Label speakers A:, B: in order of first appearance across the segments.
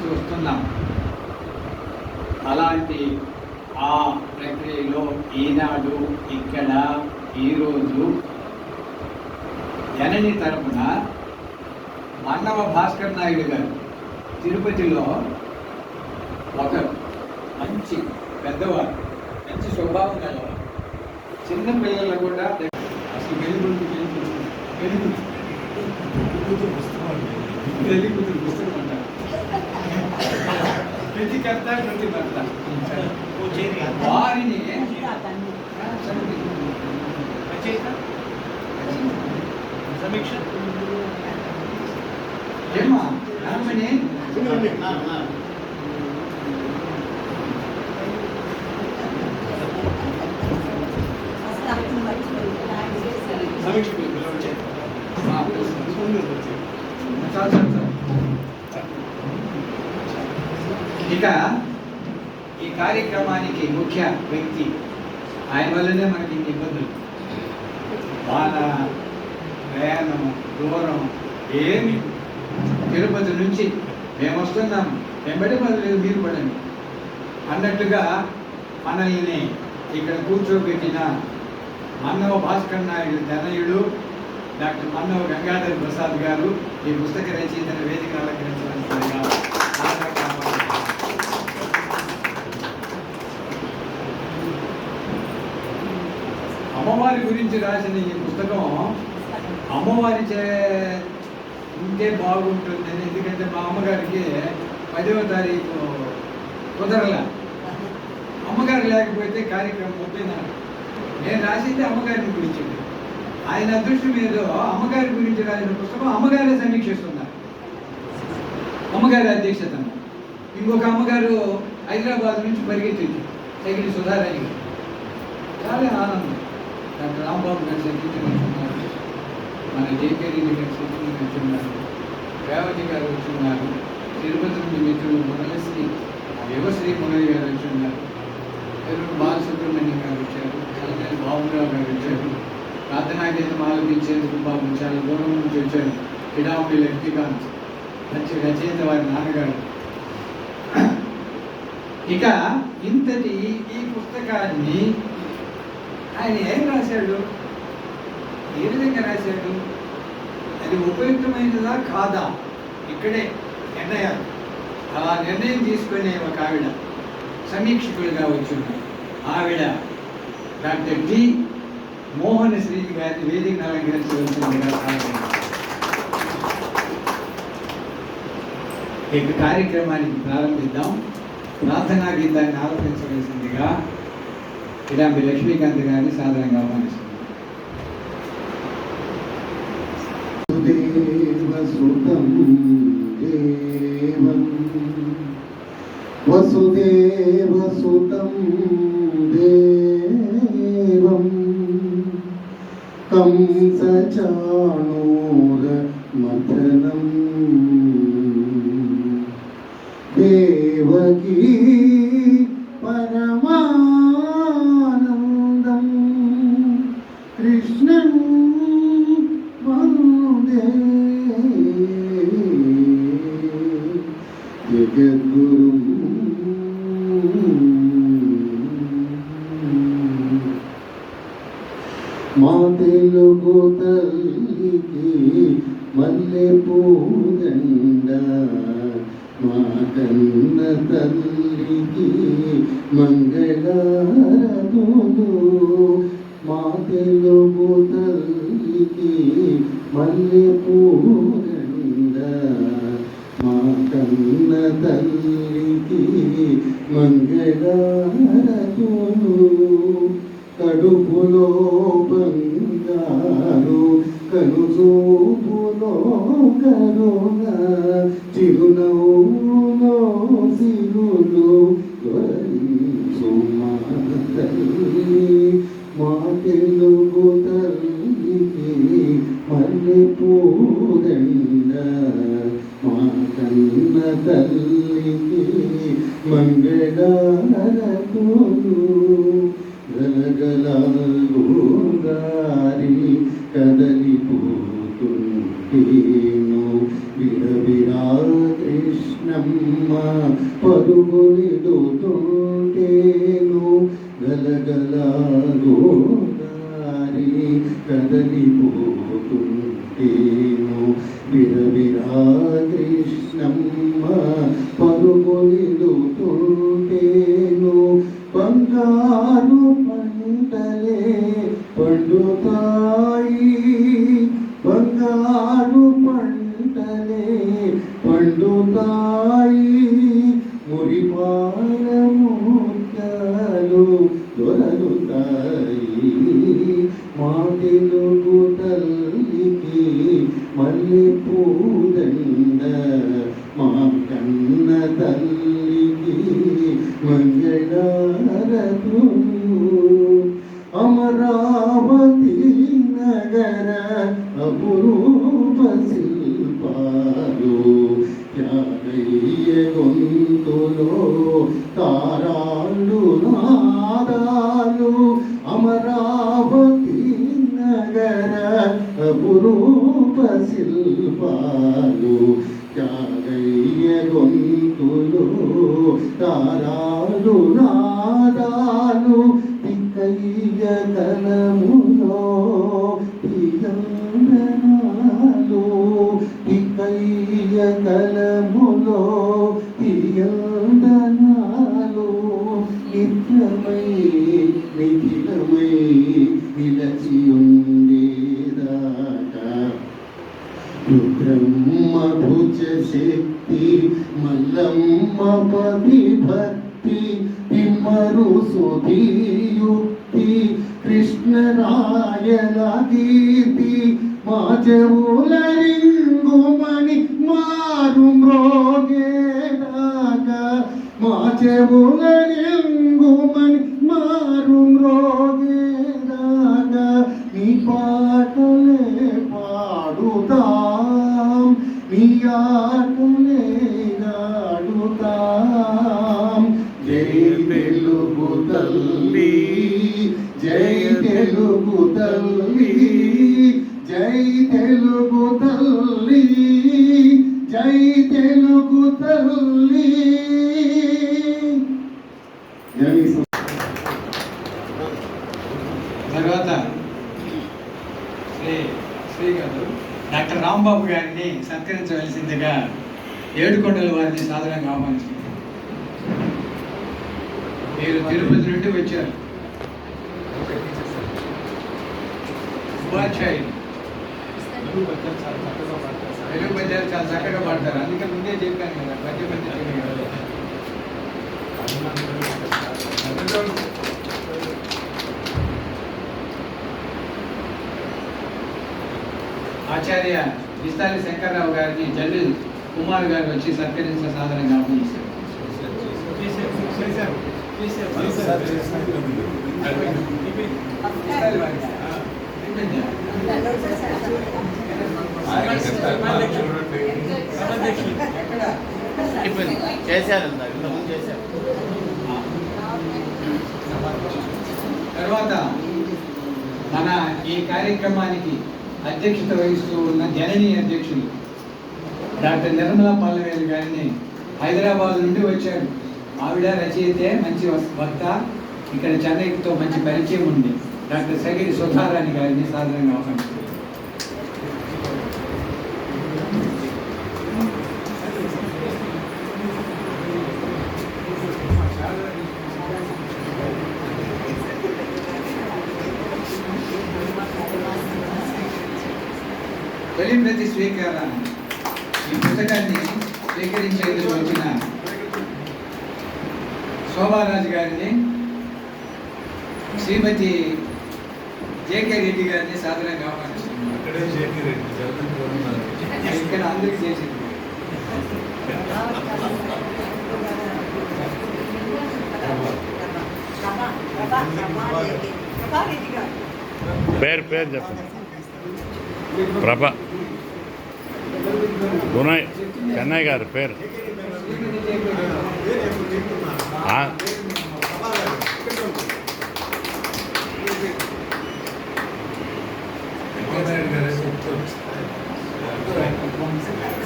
A: చేస్తూ వస్తున్నాం. అలాంటి ఆ ప్రక్రియలో ఈనాడు ఇక్కడ ఈరోజు జనని తరపున మన్నవ భాస్కర్ నాయుడు గారు తిరుపతిలో ఒక మంచి పెద్దవారు, మంచి స్వభావం కలవారు. చిన్న పిల్లలు కూడా అసలు వెలుగుతురు పుస్తకం అంటారు. ప్రతికర్త ప్రతిభర్త వారిని
B: సమీక్ష
A: ఏమా రామని ఇక ఈ కార్యక్రమానికి ముఖ్య వ్యక్తి ఆయన వల్లనే మనకి ఇన్ని ఇబ్బందులు, వాన ప్రయాణం దూరం ఏమి. తిరుపతి నుంచి మేము వస్తున్నాం, వెంబడి పడలేదు మీరు పడండి అన్నట్టుగా మనల్ని ఇక్కడ కూర్చోబెట్టిన మన్నవ భాస్కర్ నాయుడు తనయుడు డాక్టర్ మన్నవ గంగాధర్ ప్రసాద్ గారు ఈ పుస్తక రచయితల వేదిక అలంకరించవలసిందిగా. అమ్మవారి గురించి రాసిన ఈ పుస్తకం అమ్మవారి ఉంటే బాగుంటుందని, ఎందుకంటే మా అమ్మగారికి 10వ తారీఖు కుదరల. అమ్మగారు లేకపోతే కార్యక్రమం వద్దని నేను రాసింది అమ్మగారిని గురించి. ఆయన అదృష్టం ఏదో అమ్మగారి గురించి రాసిన పుస్తకం అమ్మగారే సమీక్షిస్తున్నారు, అమ్మగారి అధ్యక్షతన. ఇంకొక అమ్మగారు హైదరాబాద్ నుంచి పరిగెత్తింది, తగిలి సుధారాణి గారు. చాలా ఆనందం. డాక్టర్ రాంబాబు గారు సంగీతున్నారు, మన జేకేరీ గారు సంగీతం వచ్చున్నారు, రేవతి గారు వచ్చున్నారు, తిరుపతి నుండి మిత్రులు మురళశ్రీ యువశ్రీ మురళి గారు వచ్చున్నారు, ఎరుడు బాలసుబ్రహ్మణ్యం గారు వచ్చారు, కలనేని బాబురావు గారు వచ్చారు, ప్రార్థనా గీతం ఆలపించేందుకు బాబు చాలా దూరం నుంచి వచ్చారు, కిడాంబి లక్ష్మీకాంత్ మంచి రచయిత వారి నాన్నగారు. ఇక ఇంతటి ఈ పుస్తకాన్ని ఆయన ఏం రాశాడు, ఏ విధంగా రాశాడు, అది ఉపయుక్తమైనదా కాదా, ఇక్కడే నిర్ణయాలు. అలా నిర్ణయం తీసుకునే ఒక ఆవిడ సమీక్షకులుగా వచ్చున్నారు. ఆవిడ డాక్టర్ టి మోహన్ శ్రీ గారి వేదిక అలంకరించవలసిందిగా. ఇక కార్యక్రమానికి ప్రారంభిద్దాం. ప్రార్థనా గీతాన్ని ఆలోచించవలసిందిగా కిడాంబి లక్ష్మీకాంత్ గారిని సాధారణంగా ఆహ్వానిస్తున్నారు.
C: వసుదేవసుతం దేవం కంసచాణూరమథనం దేవకీ పరమానందం కృష్ణం వందే జగద్గురుం. మా తెలుగు తల్లికి మల్లె పూదండ, మా కన్న తల్లికి మంగళారతులు. మా తెలుగు తల్లికి మల్లె పూదండ, మా కన్న తల్లికి మంగళారతులు. కడుపులో బంగారు కనుచూపులో కరుణ, చిరునవ్వులో సిరులు మా తల్లి. మా తెలుగు తల్లికి మల్లె పూదండ, మా కన్న తల్లికి మంగళారతులు. గలగలారి కదలిపోతుంటేను విరవిరా కృష్ణ కృష్ణమ్మ పరుగులిడుతుంటేను గలగల గోదారి కదలిపోతుంటేను విరవిరా కృష్ణమ్మ పరుగులిడుతుంటేను బంగారు పంటలే పండుతాయి బంగారు పంటలే పండుతాయి మురిపాల ముత్యాలు దొరలుతాయి మా తెలుగు తల్లికి మల్లె పూదండ మా కన్న తల్లికి మంగళారతులు అమరావతి నగర అపురూప శిల్పాలు త్యాగయ్య గొంతులో తారాళ్ళు నాదాలు అమరావతి నగర అపురూప శిల్పాలు త్యాగయ్య గొంతులో తారాళ్ళు నాదాలు తిక్కయ్య కలములో తీయందనాలు తిక్కయ్య కలములో తీయందనాలు నిత్యమై నిఖిలమై నిలచి ఉండేదాకా బ్రహ్మ భుజ శక్తి మల్లమ్మ పది భక్తి తిమ్మరు సుధీయుక్తి కృష్ణరాయల కీర్తి మా చెవుల రింగుమని మారు మ్రోగేదాకా మా చెవుల రింగుమని మారు మ్రోగేదాకా నీ పాటలే పాడుతాం నీ ఆటలే ఆడుతాం జై తెలుగు తల్లి జై తెలుగు తల్లి జై తెలుగు తల్లి జై తెలుగు తల్లి
A: తర్వాత శ్రీ గారు డాక్టర్ రాంబాబు గారిని సత్కరించవలసిందిగా ఏడుకొండల వారిని సాధారణంగా ఆహ్వానిస్తున్నారు. మీరు తిరుపతి నుండి వచ్చారు. ఉపాధ్యాయులు తెలుగు పద్యాలు చాలా చక్కగా పాడతారు. అందుకే ముందే చెప్పాను కదా పద్య ఆచార్య విస్తాలి శంకర్రావు గారిని జల్లు కుమార్ గారు వచ్చి సత్కరించిన సాధారణంగా ఆహ్వానిస్తారు. తర్వాత మన ఈ కార్యక్రమానికి అధ్యక్షత వహిస్తూ ఉన్న జననీ అధ్యక్షులు డాక్టర్ నిర్మలా పల్లవేలు గారిని హైదరాబాద్ నుండి వచ్చారు. ఆవిడ రచయితే, మంచి వక్త, ఇక్కడ చెన్నైతో మంచి పరిచయం ఉంది. డాక్టర్ సగిరి సుధారాణి గారిని సాధారణంగా ఆహ్వానిస్తారు. తొలి ప్రతి స్వీకార ఈ పుస్తకాన్ని స్వీకరించేందుకు వచ్చిన శోభారాజు గారిని, శ్రీమతి జేకే రెడ్డి గారిని సాధారణంగా ఆహ్వానిస్తున్నాం. ఇక్కడ అందరికీ చేసింది.
D: పేరు చెప్పండి. ప్రభ గునయ్ చెన్నై గారు పేరు.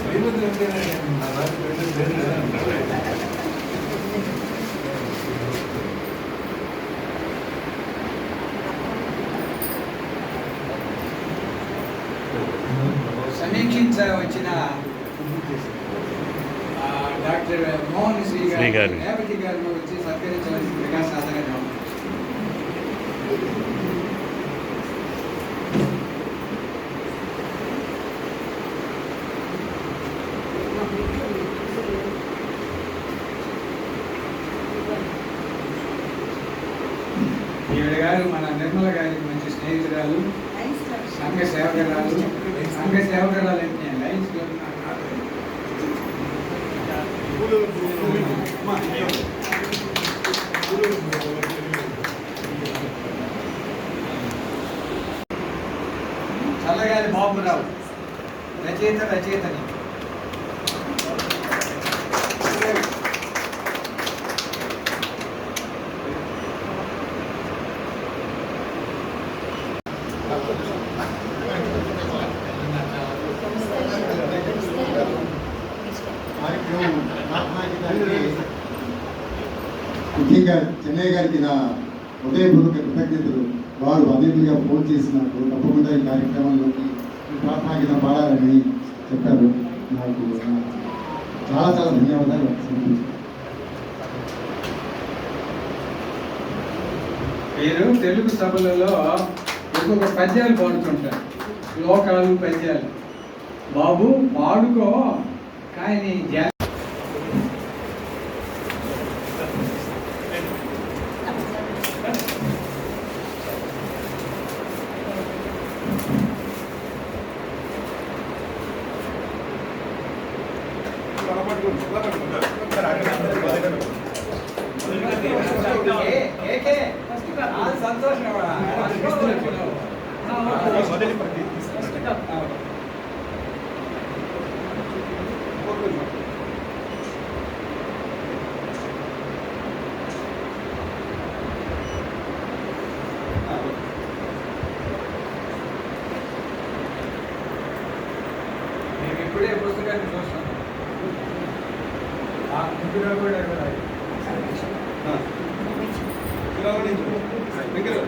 A: శ్రీమతి వచ్చిన డాక్టర్ మోహన్ శ్రీ
D: శ్రీ
A: గారు
D: గారు.
A: రేవతి గారిని వచ్చి సత్కరించవలసిందిగా సాధారణంగా ఉంది. ఈవిడ గారు మన నిర్మల గారికి మంచి స్నేహితురాలు, సంఘ సేవకురాలు. సంఘ సేవకురాలు అంటే లైన్స్ చల్లగాలి బాబురావు రచయితని
C: ముఖ్యంగా చెన్నై గారికి నా హృదయపూర్వక కృతజ్ఞతలు. వారు అతిథిగా ఫోన్ చేసి నాకు తప్పకుండా ఈ కార్యక్రమంలోకి ప్రార్థనా గీతం పాడాలని చెప్పారు. నాకు చాలా చాలా ధన్యవాదాలు సమర్పించాను.
A: మీరు తెలుగు సభలలో ఒక్కొక్క పద్యాలు పాడుతుంటారు, శ్లోకాలు పద్యాలు. బాబు పాడుకో, కానీ సంతోషం. మేము ఇప్పుడే పుస్తకాన్ని చూస్తాం. ముగ్గురు కూడా దగ్గర